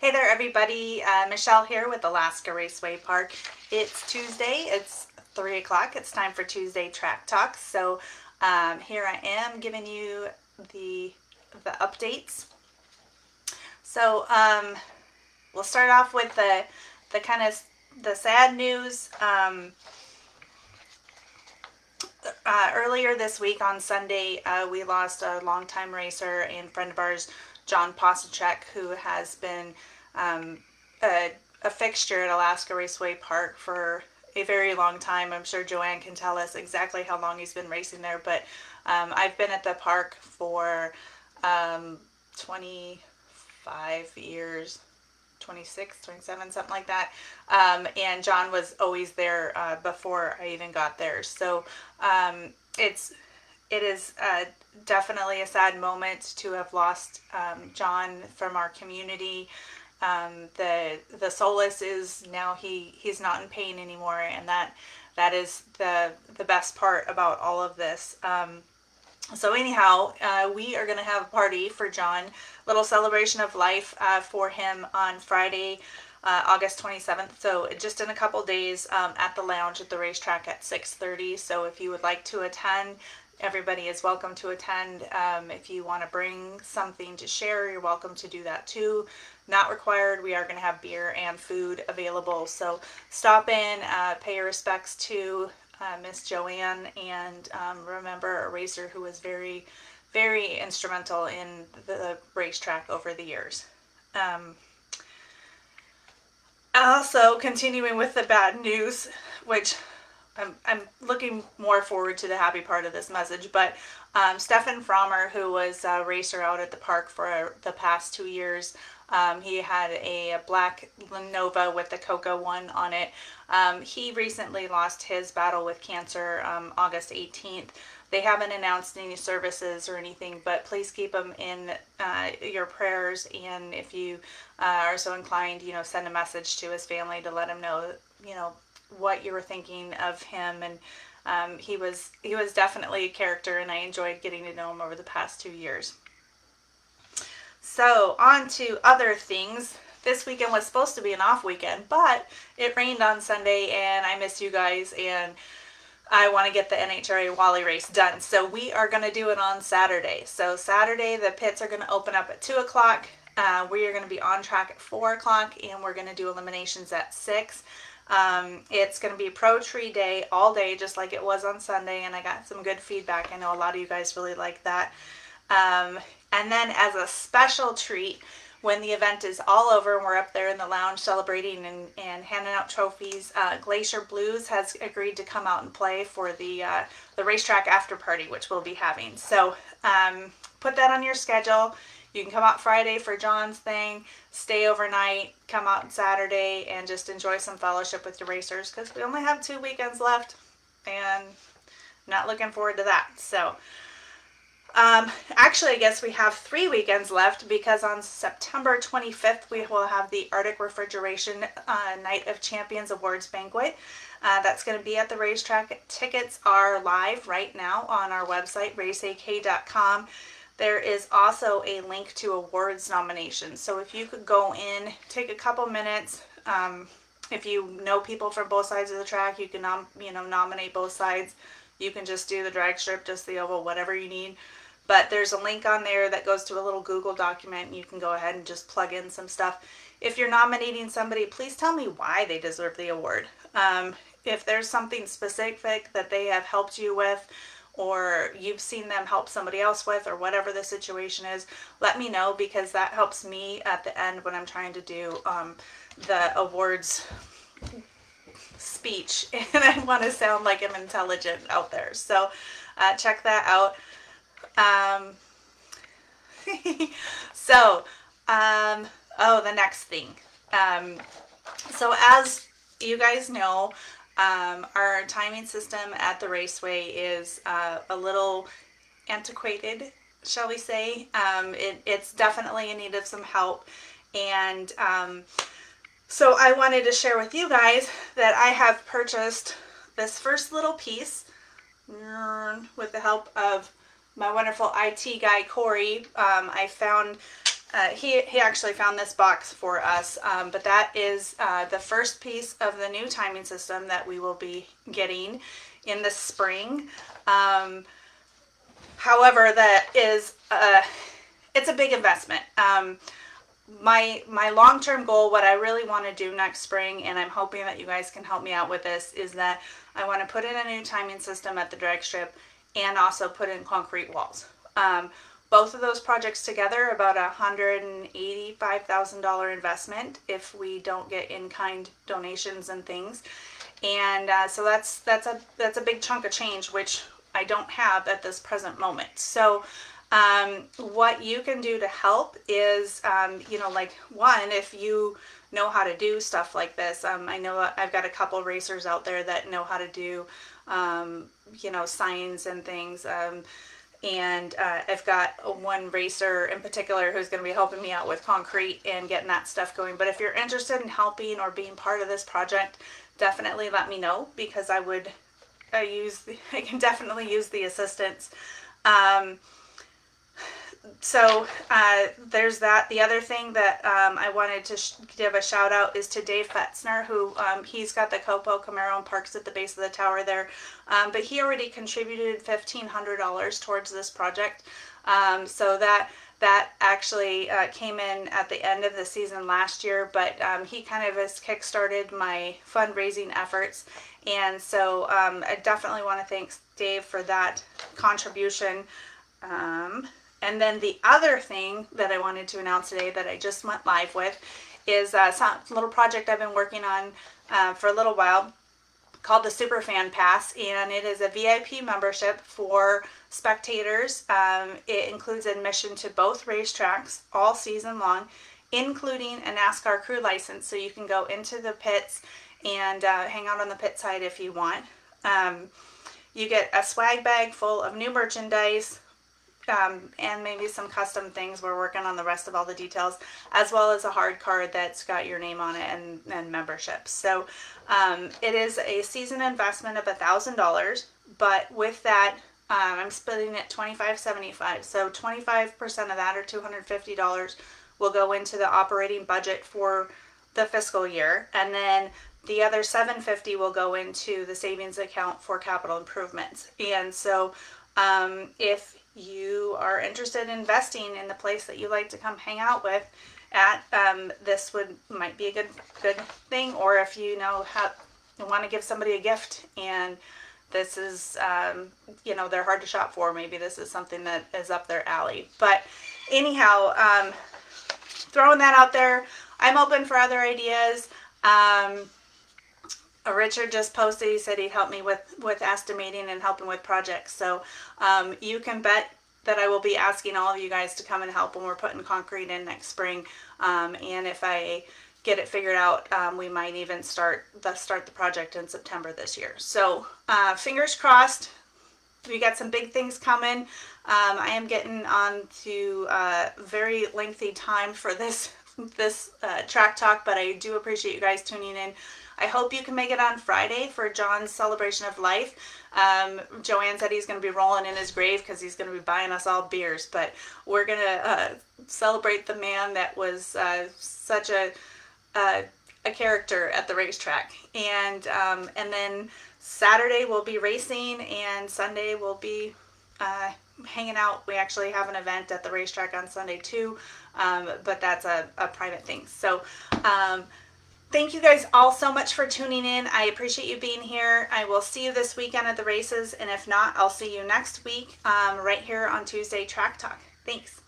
Hey there everybody, Michelle here with Alaska Raceway Park. It's Tuesday, it's 3 o'clock, it's time for Tuesday Track Talk. So here I am giving you the updates. So we'll start off with the kind of the sad news. Earlier this week on Sunday, we lost a longtime racer and friend of ours, John Pasicheck, who has been a fixture at Alaska Raceway Park for a very long time. I'm sure Joanne can tell us exactly how long he's been racing there, but I've been at the park for 25 years. 26, 27, something like that. And John was always there before I even got there. So it is definitely a sad moment to have lost John from our community. The solace is now he's not in pain anymore, and that is the best part about all of this. So anyhow, we are going to have a party for John, little celebration of life for him on Friday, August 27th. So just in a couple days at the lounge at the racetrack at 6:30. So if you would like to attend, everybody is welcome to attend. If you want to bring something to share, you're welcome to do that too. Not required. We are going to have beer and food available. So stop in, pay your respects to Miss Joanne, and remember a racer who was very, very instrumental in the racetrack over the years. Also, continuing with the bad news, which I'm looking more forward to the happy part of this message, but Stefan Frommer, who was a racer out at the park for the past 2 years, he had a black Nova with the Coca 1 on it. He recently lost his battle with cancer August 18th. They haven't announced any services or anything, but please keep him in your prayers. And if you are so inclined, send a message to his family to let him know, what you were thinking of him. And he was definitely a character, and I enjoyed getting to know him over the past 2 years. So on to other things. This weekend was supposed to be an off weekend, but it rained on Sunday, and I miss you guys, and I want to get the NHRA Wally race done. So we are going to do it on Saturday. So Saturday, the pits are going to open up at 2 o'clock. We are going to be on track at 4 o'clock, and we're going to do eliminations at 6. It's going to be Pro Tree Day all day, just like it was on Sunday, and I got some good feedback. I know a lot of you guys really like that. And then as a special treat, when the event is all over and we're up there in the lounge celebrating and handing out trophies, Glacier Blues has agreed to come out and play for the racetrack after party, which we'll be having. So put that on your schedule. You can come out Friday for John's thing, stay overnight, come out on Saturday, and just enjoy some fellowship with your racers, because we only have 2 weekends left, and not looking forward to that. So actually, I guess we have 3 weekends left, because on September 25th, we will have the Arctic Refrigeration Night of Champions Awards Banquet. That's going to be at the racetrack. Tickets are live right now on our website, raceak.com. There is also a link to awards nominations. So if you could go in, take a couple minutes. If you know people from both sides of the track, you can nominate both sides. You can just do the drag strip, just the oval, whatever you need. But there's a link on there that goes to a little Google document, and you can go ahead and just plug in some stuff. If you're nominating somebody, please tell me why they deserve the award. If there's something specific that they have helped you with, or you've seen them help somebody else with, or whatever the situation is, let me know, because that helps me at the end when I'm trying to do the awards speech, and I want to sound like I'm intelligent out there. So check that out. The next thing. So as you guys know, our timing system at the raceway is a little antiquated, shall we say. It's definitely in need of some help, and so I wanted to share with you guys that I have purchased this first little piece with the help of my wonderful IT guy, Corey. I found he actually found this box for us, but that is the first piece of the new timing system that we will be getting in the spring. However, that is it's a big investment. My long-term goal, what I really want to do next spring, and I'm hoping that you guys can help me out with this, is that I want to put in a new timing system at the drag strip and also put in concrete walls. Both of those projects together, about $185,000 investment if we don't get in-kind donations and things. And so that's a big chunk of change, which I don't have at this present moment. So what you can do to help is, like, one, if you know how to do stuff like this, I know I've got a couple racers out there that know how to do, signs and things. And I've got one racer in particular who's going to be helping me out with concrete and getting that stuff going. But if you're interested in helping or being part of this project, definitely let me know, because I can definitely use the assistance. So there's that. The other thing that I wanted to give a shout out is to Dave Fetzner, who he's got the Copo Camaro and parks at the base of the tower there. But he already contributed $1,500 towards this project. So that actually came in at the end of the season last year, but he kind of has kickstarted my fundraising efforts. And so I definitely want to thank Dave for that contribution. And then the other thing that I wanted to announce today that I just went live with is some little project I've been working on for a little while called the Superfan Pass, and it is a VIP membership for spectators. It includes admission to both racetracks all season long, including a NASCAR crew license, so you can go into the pits and hang out on the pit side if you want. You get a swag bag full of new merchandise, and maybe some custom things. We're working on the rest of all the details, as well as a hard card that's got your name on it and membership. So it is a season investment of $1,000, but with that, I'm splitting it 25-75. So 25% of that, or $250, will go into the operating budget for the fiscal year, and then the other $750 will go into the savings account for capital improvements. And so if you are interested in investing in the place that you like to come hang out with at, this might be a good thing. Or if you want to give somebody a gift and this is they're hard to shop for, maybe this is something that is up their alley. But anyhow, throwing that out there, I'm open for other ideas. Richard just posted, he said he'd help me with estimating and helping with projects. So you can bet that I will be asking all of you guys to come and help when we're putting concrete in next spring. And if I get it figured out, we might even start the project in September this year. So fingers crossed. We got some big things coming. I am getting on to very lengthy time for this track talk, but I do appreciate you guys tuning in. I hope you can make it on Friday for John's celebration of life. Joanne said he's going to be rolling in his grave because he's going to be buying us all beers, but we're going to celebrate the man that was such a character at the racetrack. And then Saturday we'll be racing, and Sunday we'll be hanging out. We actually have an event at the racetrack on Sunday too, but that's a private thing. So thank you guys all so much for tuning in. I appreciate you being here. I will see you this weekend at the races, and if not, I'll see you next week right here on Tuesday Track Talk. Thanks.